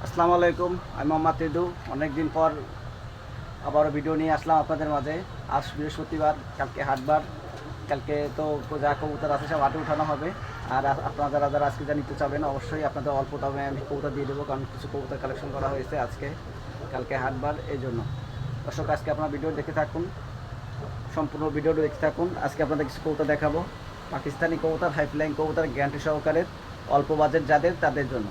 আসসালামু আলাইকুম। আমি মোহাম্মদ রিদু। অনেক দিন পর আবারও ভিডিও নিয়ে আসলাম আপনাদের মাঝে। আজ বৃহস্পতিবার, কালকে হাটবার। কালকে তো যা কবুতর আছে সব হাটে উঠানো হবে। আর আপনারা যারা যারা আজকে যা নিতে চাবেন অবশ্যই আপনাদের অল্প দামে আমি কবুতর দিয়ে দেবো, কারণ কিছু কবুতর কালেকশন করা হয়েছে আজকে। কালকে হাটবার, এই জন্য দর্শক আজকে আপনার ভিডিও দেখে থাকুন, সম্পূর্ণ ভিডিওটা দেখতে থাকুন। আজকে আপনাদের কিছু কবুতর দেখাবো, পাকিস্তানি কবুতর, হাই ফ্লাইং কবুতর, গ্যারান্টি সহকারে, অল্প বাজেট যাদের তাদের জন্য।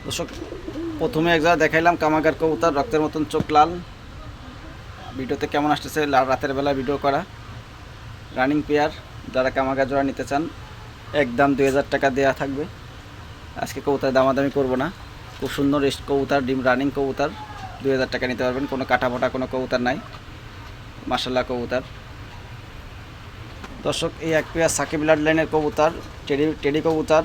দর্শক প্রথমে এক জায়গায় দেখাইলাম কামাগার কবুতর, রক্তের মতন চোখ লাল। ভিডিওতে কেমন আসতেছে, রাতের বেলা ভিডিও করা। রানিং পেয়ার, যারা কামাগার জোড়া নিতে চান একদম 2000 টাকা দেওয়া থাকবে। আজকে কবুতর দামাদামি করবো না, খুব সুন্দর কবুতর, ডিম রানিং কবুতর, 2000 টাকা নিতে পারবেন। কোনো কাটাফোটা কোনো কবুতর নাই, মাশাল্লাহ কবুতর। দর্শক এই এক পেয়ার সাকিব ব্লাড লাইনের কবুতর, টেডি কবুতর,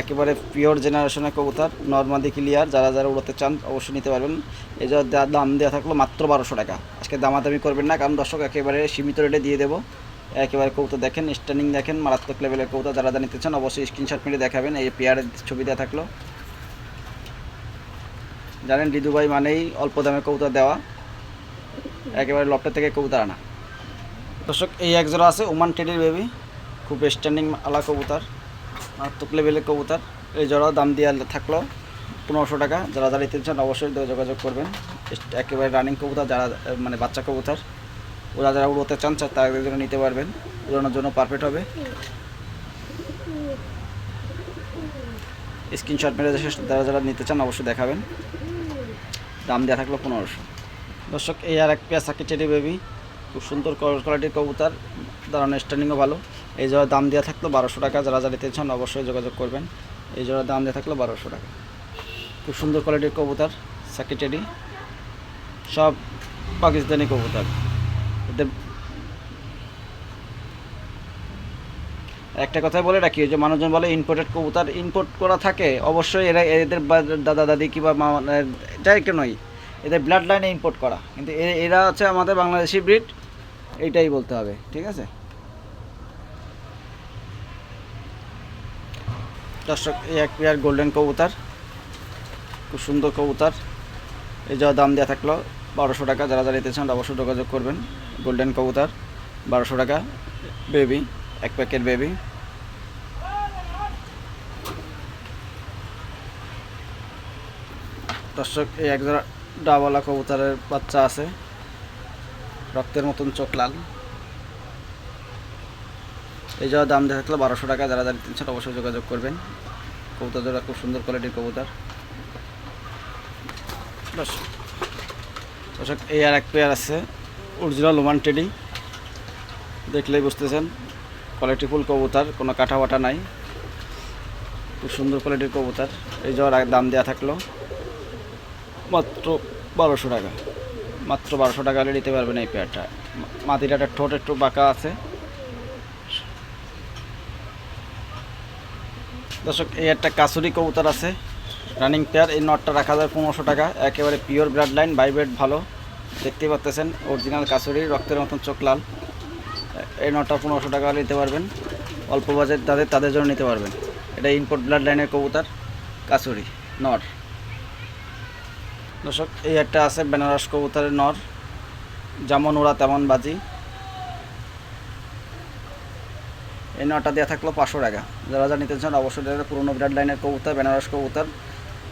একেবারে পিওর জেনারেশনের কবুতর, নর্মাদি ক্লিয়ার। যারা যারা উড়াতে চান অবশ্যই নিতে পারবেন। এই যা দাম দেওয়া থাকলো মাত্র 1200 টাকা। আজকে দামাদামি করবেন না, কারণ দর্শক একেবারে সীমিত রেটে দিয়ে দেবো। একেবারে কবুতর দেখেন, স্ট্যান্ডিং দেখেন, মারাত্মক লেভেলের কবুতর। যারা যা নিতে চান অবশ্যই স্ক্রিনশট মেরে দেখাবেন। এই পেয়ারের ছবি দেওয়া থাকলো। জানেন রিদু ভাই মানেই অল্প দামে কবুতর দেওয়া, একেবারে লফটের থেকে কবুতর আনা। দর্শক এই এক জোড়া আছে ওমান টেডির বেবি, খুব স্ট্যান্ডিং আলা কবুতর, মারাত্মক লেভেলের কবুতর। এই জোড়াও দাম দিয়ে থাকলো 1500 টাকা। যারা যারা নিতে চান অবশ্যই যোগাযোগ করবেন। একেবারে রানিং কবুতর, যারা মানে বাচ্চা কবুতর, ওরা যারা উড়োতে চান তাদের জন্য নিতে পারবেন, উড়ানোর জন্য পারফেক্ট হবে। স্ক্রিনশট মেরে যারা যারা নিতে চান অবশ্যই দেখাবেন। দাম দেওয়া থাকলো 1500। দর্শক এই আর এক পেয়ার সাকি টেডি বেবি, খুব সুন্দর কোয়ালিটির কবুতর, দাঁড়ানো স্ট্যান্ডিংও ভালো। এই জোড়ার দাম দেওয়া থাকলো 1200 টাকা। যারা যারা নিতে চান অবশ্যই যোগাযোগ করবেন। এই জোড়ার দাম দেওয়া থাকলো 1200 টাকা। খুব সুন্দর কোয়ালিটির কবুতর, সাকি টেডি, সব পাকিস্তানি কবুতর। এদের একটা কথাই বলে রাখি, যে মানুষজন বলে ইম্পোর্টেড কবুতর, ইম্পোর্ট করা থাকে অবশ্যই। এরা এদের দাদা দাদি কিংবা যাই কেনই এদের ব্লাড লাইনে ইম্পোর্ট করা, কিন্তু এরা হচ্ছে আমাদের বাংলাদেশি ব্রিড, এইটাই বলতে হবে, ঠিক আছে। দর্শক এই এক পেয়ার গোল্ডেন কবুতর, খুব সুন্দর কবুতর। এই যা দাম দেওয়া থাকলো 1200 টাকা। যারা যারা নিতে চান অবশ্যই যোগাযোগ করবেন। গোল্ডেন কবুতর 1200 টাকা, বেবি, এক প্যাকেট বেবি। দর্শক এই এক জোড়া ডাবলা কবুতরের বাচ্চা আছে, রক্তের মতন চোখ লাল। এই যাওয়ার দাম দেখা থাকলো 1200 টাকা। যারা যারা নিতে চান অবশ্যই যোগাযোগ করবেন। কবুতর জোড়া খুব সুন্দর কোয়ালিটির কবুতর। দর্শক এই আর এক পেয়ার আছে অরিজিনাল ওমান টেডি, দেখলেই বুঝতেছেন কোয়ালিটিফুল কবুতর, কোনো কাটা বাটা নাই, খুব সুন্দর কোয়ালিটির কবুতর। এই যাওয়ার দাম দেওয়া থাকলো মাত্র 1200 টাকা। মাত্র 1200 টাকা হলে নিতে পারবেন এই পেয়ারটা। মাটিটার ঠোঁট একটু বাঁকা আছে। দর্শক এই একটা কাসুরি কবুতর আছে, রানিং পেয়ার। এই নটটা রাখা যায় 1500 টাকা। একেবারে পিওর ব্লাড লাইন, ভাইব্রেট ভালো, দেখতেই পাচ্ছেন অরিজিনাল কাসুরি, রক্তের মতন চোখ লাল। এই নটটা 1500 টাকা হলে নিতে পারবেন। অল্প বাজেট তাদের জন্য নিতে পারবেন। এটা ইম্পোর্ট ব্লাড লাইনের কবুতর, কাসুরি নর। দর্শক এই একটা আছে বেনারস কবুতরের নর, যেমন ওরা তেমন বাজি। এই নটা দেওয়া থাকলো 500 টাকা। যারা যা নিতে চান অবশ্যই পুরোনো ব্লাড লাইনের কবুতর, বেনারস কবুতর,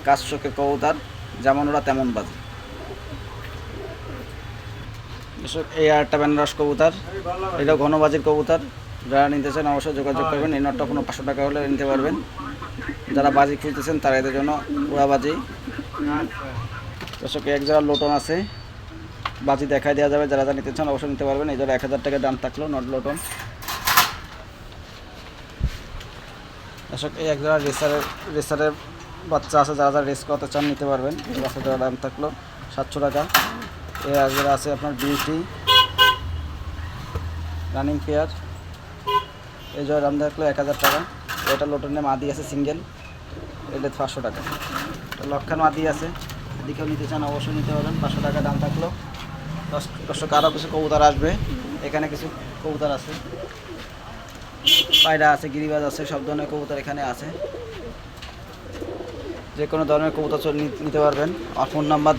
কাজ চোখের কবুতর, যেমন ওরা তেমন বাজি। দর্শক এই আর একটা বেনারস কবুতর, এটা ঘনবাজির কবুতর। যারা নিতে চান অবশ্যই যোগাযোগ করবেন। এই নটটা কোনো 500 টাকা হলে নিতে পারবেন। যারা বাজি খুঁজতেছেন তারা এদের জন্য ওরা বাজি। দর্শক এক জোড়া লোটন আছে, বাজি দেখাই দেওয়া যাবে। যারা যা নিতে চান অবশ্যই নিতে পারবেন। এই জোড়া 1000 টাকা দাম থাকলো নট লোটন। দর্শক এই এক জোড়া রেসারের বাচ্চা আছে, যারা যারা রেস করতে চান নিতে পারবেন। এই বাচ্চাটার দাম থাকলো 700 টাকা। এই এক জোড়া আছে আপনার বিউটি, রানিং পেয়ার। এই জোড়ার দাম থাকলো 1000 টাকা। এটা লোটনের মাদি আছে সিঙ্গেল, এটা 500 টাকা। লক্ষার মাদি আছে, এদিকেও নিতে চান অবশ্যই নিতে পারবেন। 500 টাকা দাম থাকলো। দর্শক আরও কিছু কবুতর আসবে, এখানে কিছু কবুতর আছে, পায়রা আছে, গিরিবাজ আছে, সব ধরনের কবুতর এখানে আছে। যে কোনো ধরনের কবুতর নিতে পারবেন। আমার ফোন নাম্বার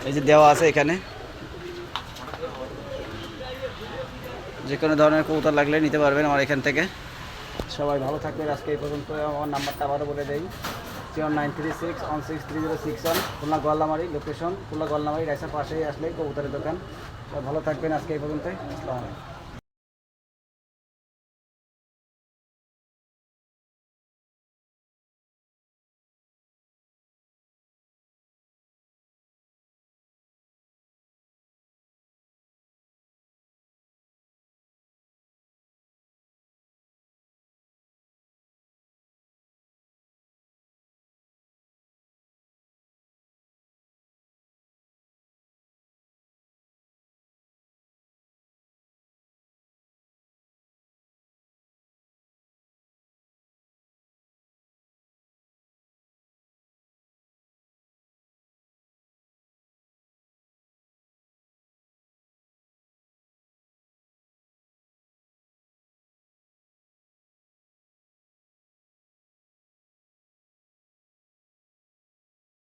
এই যে দেওয়া আছে এখানে, যে কোনো ধরনের কবুতর লাগলে নিতে পারবেন আমার এখান থেকে। সবাই ভালো থাকবেন। আজকে এই পর্যন্ত। আমার নাম্বারটা আবারও বলে দেই, 0936163061, খুলনা গোয়ালমারি, লোকেশন খুলনা গোয়ালমারি, রাইসার পাশেই আসলে কবুতরের দোকান। সবাই ভালো থাকবেন। আজকে এই পর্যন্তই। আসসালামু আলাইকুম।